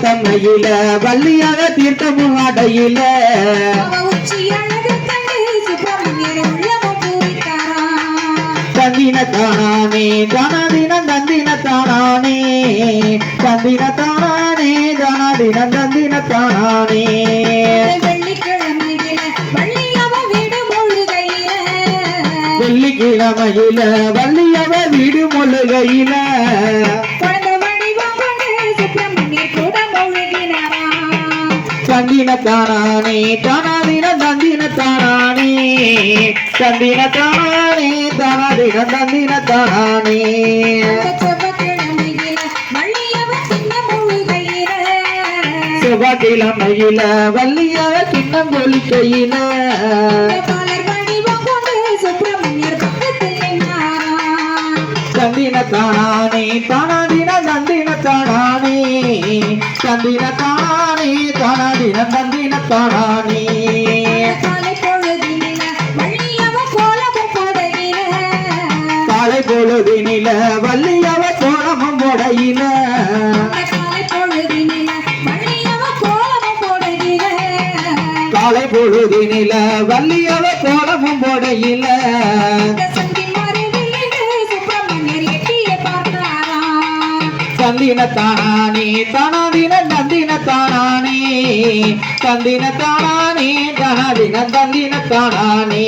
தம்மையில வள்ளியாக தீர்த்தமும் அடையில தந்தின தானானே தானாதினம் தந்தின தானானே தந்தின தானானே தானாதினம் தந்தின தானானே வெள்ளிக்கிழமையில வள்ளியவ வீடு மொழுகையில தந்தின தானானே தானாதின தந்தின தானானே தந்தின தானானே தானாதின தந்தின தானானே செவ்வாய்க்கிழமையில வள்ளியவ கிண்ணம் கொலிக்கையில தந்தின தானானே தானாதின தந்தின தானானே தந்தின தானானே தானாதின தந்தின தானானே காலை பொழுதினில வள்ளியவ கோலமும் போடையில காலை பொழுதினில வள்ளியவ கோலமும் போடையில தந்தின தானானே தானாதின தந்தின தானானே தந்தின தானானே தானாதின தந்தின தானானே